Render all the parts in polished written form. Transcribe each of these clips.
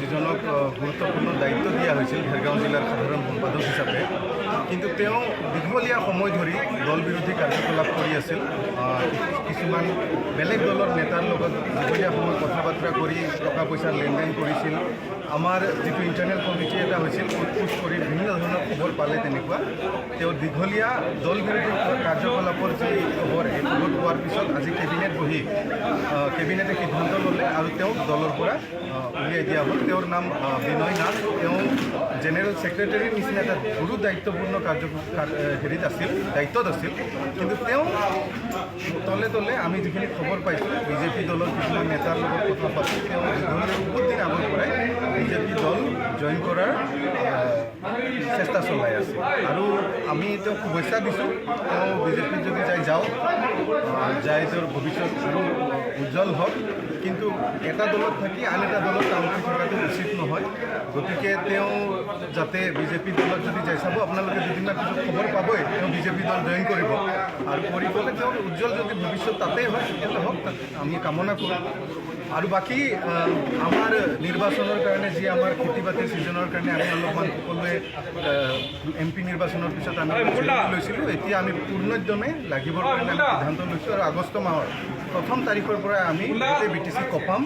যিজনক গুৰুত্বপূৰ্ণ দায়িত্ব দিয়া হৈছিল ভেৰগাঁও জিলাৰ সাধাৰণ সম্পাদক হিচাপে, কিন্তু তেওঁ দীঘলীয়া সময় ধৰি দল বিৰোধী কাৰ্যকলাপ কৰি আছিল। কিছুমান বেলেগ দলৰ নেতাৰ লগত দীঘলীয়া সময় কথা বাৰ্তা কৰি টকা পইচাৰ লেনদেন কৰিছিল। আমাৰ যিটো ইণ্টাৰনেল কমিটি এটা হৈছিল, সোধ কৰি বিভিন্ন ধৰণৰ খবৰ পালে। তেনেকুৱা তেওঁ দীঘলীয়া দল বিৰোধী কাৰ্যকলাপৰ যি খবৰ, এই খবৰ পোৱাৰ পিছত আজি কেবিনেট বহি কেবিনেটে সিদ্ধান্ত ল'লে আৰু তেওঁক দলৰ পৰা উলিয়াই দিয়া হ'ল। তেওঁৰ নাম বিনয় নাথ। তেওঁ জেনেৰেল ছেক্ৰেটাৰীৰ নিচিনা এটা গুৰু দায়িত্বপূৰ্ণ দায়িত্বত আছিল, কিন্তু তেওঁ তলে তলে আমি যিখিনি খবৰ পাইছোঁ, বিজেপি দলৰ কিছুমান নেতাৰ লগত কথা পাতি তেওঁ বহুত দিন আগৰ পৰাই বিজেপি দল জইন কৰাৰ চেষ্টা চলাই আছে। আৰু আমি তেওঁক শুভেচ্ছা দিছোঁ, তেওঁ বিজেপিত যদি যাওক, তেওঁৰ ভৱিষ্যত আৰু উজ্জ্বল হওক। কিন্তু এটা দলত থাকি আন এটা দলত কাম কৰি থকাটো উচিত নহয়। গতিকে তেওঁ যাতে বিজেপি দলত যদি যাই, চাব আপোনালোকে দুদিনমান পিছত খবৰ পাবই, তেওঁ বিজেপি দল জইন কৰিব। আৰু কৰি পেলাই তেওঁৰ উজ্জ্বল যদি ভৱিষ্যত তাতেই হয়, তেতিয়াহ'লে হওক, তাত আমি কামনা কৰোঁ। আৰু বাকী আমাৰ নিৰ্বাচনৰ কাৰণে যি আমাৰ খেতি বাতিৰ ছিজনৰ কাৰণে আমি অলপমান সকলোৱে MP নিৰ্বাচনৰ পিছত আমি লৈছিলোঁ, এতিয়া আমি পূৰ্ণোদ্যমে লাগিবৰ কাৰণে আমি সিদ্ধান্ত লৈছোঁ। আৰু আগষ্ট মাহৰ 1ম তাৰিখৰ পৰা আমি গোটেই BTC কপাম।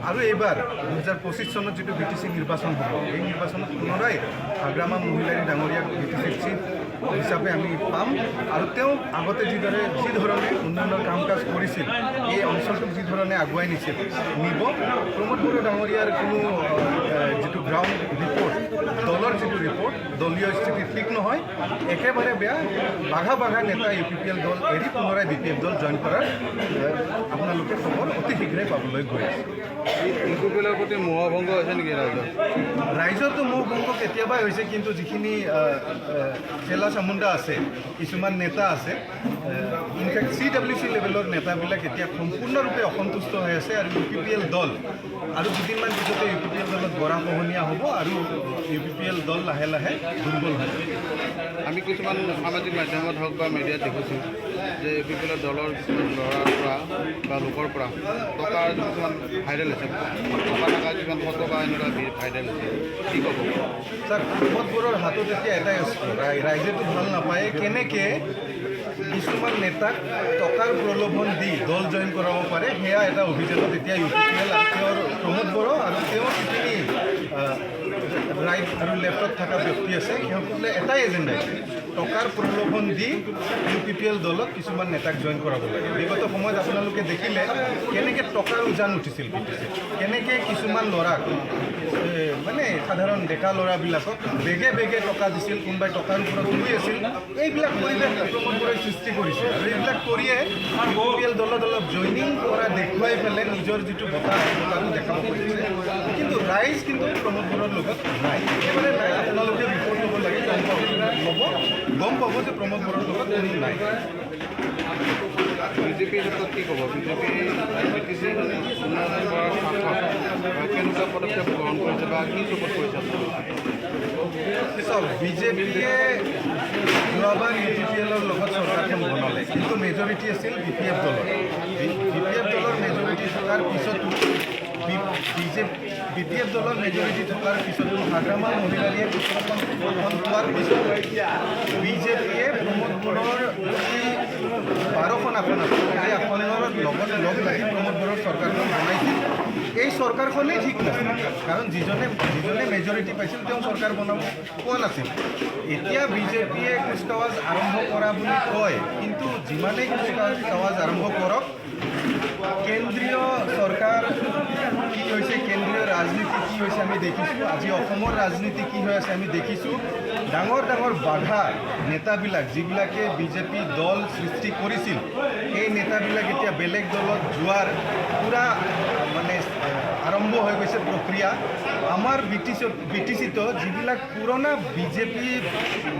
আৰু এইবাৰ 2025 চনত যিটো BTC নিৰ্বাচন হ'ব, এই নিৰ্বাচনত পুনৰাই আগ্ৰামা মহিলাৰী ডাঙৰীয়াক BTC চিফ হিচাপে আমি পাম। আৰু তেওঁ আগতে যি ধৰণে উন্নয়নৰ কাম কাজ কৰিছিল, এই অঞ্চলটোক যি ধৰণে আগুৱাই নিব। প্ৰমোদ বড়ো ডাঙৰীয়াৰ কোনো যিটো গ্ৰাউণ্ড ৰিপৰ্ট, দলৰ যিটো ৰিপৰ্ট, দলীয় স্থিতি ঠিক নহয়, একেবাৰে বেয়া। বাঘা নেতা UPPL দল এৰি পুনৰাই BPF দল জইন কৰাৰ আপোনালোকে খবৰ অতি শীঘ্ৰে পাবলৈ গৈ আছে। UPPLৰ প্ৰতি মোহভংগ হৈছে নেকি ৰাইজৰতো মোহভংগ কেতিয়াবাই হৈছে, কিন্তু যিখিনি চেলা চামুণ্ডা আছে, কিছুমান নেতা আছে, ইনফেক্ট CWC লেভেলৰ নেতাবিলাক এতিয়া সম্পূৰ্ণৰূপে অসন্তুষ্ট হৈ আছে। আৰু UPPL দল আৰু দুদিনমান পিছতে UPPL দলত গৰাখহনীয়া হ'ব আৰু UPPL দল লাহে লাহে দুৰ্বল হ'ব। আমি কিছুমান সামাজিক মাধ্যমত হওক বা মিডিয়াত দেখিছোঁ যে UPPL দলৰ কিছুমান ল'ৰাৰ পৰা বা লোকৰ পৰা টকাৰ কিছুমান ভাইৰেল হৈছে, টকা থকা কিছুমান ফটো বা এনেকুৱা ভাইৰেল হৈছে, কি ক'ব? ছাৰ, প্ৰমোদ বড়োৰ হাতত এতিয়া এটাই অস্ত্ৰ, ৰাইজেতো ভাল নাপায় কেনেকৈ কিছুমান নেতাক টকাৰ প্ৰলোভন দি দল জইন কৰাব পাৰে। সেয়া এটা অভিযানত এতিয়া UPPL আৰু তেওঁৰ প্ৰমোদ বড়ো আৰু তেওঁৰ যিখিনি ৰাইট আৰু লেফ্টত থকা ব্যক্তি আছে, সিহঁতসকলে এটাই এজেণ্ডা, টকাৰ প্ৰলোভন দি UPPL দলত কিছুমান নেতাক জইন কৰাব লাগে। বিগত সময়ত আপোনালোকে দেখিলে কেনেকৈ টকাৰ উজান উঠিছিল BTC, কেনেকৈ কিছুমান ল'ৰাক মানে সাধাৰণ ডেকা ল'ৰাবিলাকক বেগে টকা দিছিল, কোনোবাই টকাৰ ওপৰত শুই আছিল। এইবিলাক পৰিৱেশ প্ৰমোদ বড়োই সৃষ্টি কৰিছে। আৰু এইবিলাক কৰিয়ে UPPL দলত অলপ জইনিং কৰা দেখুৱাই পেলাই নিজৰ যিটো বঁটাটো দেখাব পাৰিছে। কিন্তু ৰাইজ কিন্তু প্ৰমোদ বড়োৰ লগত নাই, একেবাৰে নাই। আপোনালোকে ৰিপৰ্ট ল'ব লাগে, গম পাব যে প্ৰমোদ বড়োৰ লগত কোনো নাই। বিজেপিৰ ক্ষেত্ৰত কি ক'ব? BTC উন্নয়ন কৰাৰ স্বাৰ্থত কেনেকুৱা পদক্ষেপ গ্ৰহণ কৰিছে বা কি চকুত কৰিছে? চাওক, বিজেপিয়ে যোৱাবাৰ UPPLৰ লগত চৰকাৰখন বনালে, কিন্তু মেজৰিটি আছিল BPF দলৰ। BPF দলৰ মেজৰিটি থকাৰ পিছতো BPF দলৰ মেজৰিটি থকাৰ পিছতো আগ্ৰামা মহিলাৰীয়ে আসন পোৱাৰ পিছত বিজেপিয়ে প্ৰমোদ বড়োৰ 12খন আসন আছে, এই আসনৰ লগত লগ লাগি প্ৰমোদ বড়োৰ চৰকাৰখন বনাইছিল। এই চৰকাৰখনেই ঠিক নাছিল, কাৰণ যিজনে মেজৰিটি পাইছিল তেওঁ চৰকাৰ বনাব পোৱা নাছিল। এতিয়া বিজেপিয়ে কুচকাৱাজ আৰম্ভ কৰা বুলি কয়, কিন্তু যিমানেই কুচকাৱাজ আৰম্ভ কৰক, কেন্দ্ৰীয় চৰকাৰ কি হৈছে, কেন্দ্ৰীয় ৰাজনীতি কি হৈছে আমি দেখিছোঁ। আজি অসমৰ ৰাজনীতি কি হৈ আছে আমি দেখিছোঁ। ডাঙৰ বাঘা নেতাবিলাক, যিবিলাকে বিজেপি দল সৃষ্টি কৰিছিল, এই নেতাবিলাক এতিয়া বেলেগ দলত যোৱাৰ পূৰা মানে আৰম্ভ হৈ গৈছে প্ৰক্ৰিয়া। আমাৰ BTCতো যিবিলাক পুৰণা বিজেপি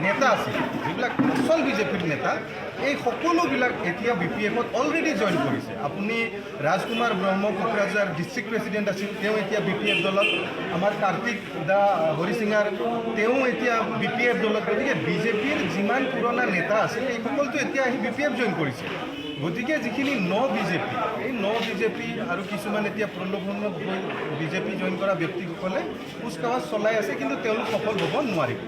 নেতা আছিল, যিবিলাক আচল বিজেপিৰ নেতা, এই সকলোবিলাক এতিয়া BPFত অলৰেডি জইন কৰিছে। আপুনি ৰাজকুমাৰ ব্ৰহ্ম কোকৰাঝাৰ ডিষ্ট্ৰিক্ট প্ৰেচিডেণ্ট আছিল, তেওঁ এতিয়া BPF দলত। আমাৰ কাৰ্তিক দা হৰিসিঙাৰ, তেওঁ এতিয়া BPF দলত। গতিকে বিজেপিৰ যিমান পুৰণা নেতা আছিল, এই সকলোটো এতিয়া আহি BPF জইন কৰিছে। গতিকে যিখিনি বিজেপি এই বিজেপি আৰু কিছুমান এতিয়া প্ৰলোভনত গৈ বিজেপি জইন কৰা ব্যক্তিসকলে কুচকাৱাজ চলাই আছে, কিন্তু তেওঁলোক সফল হ'ব নোৱাৰিব।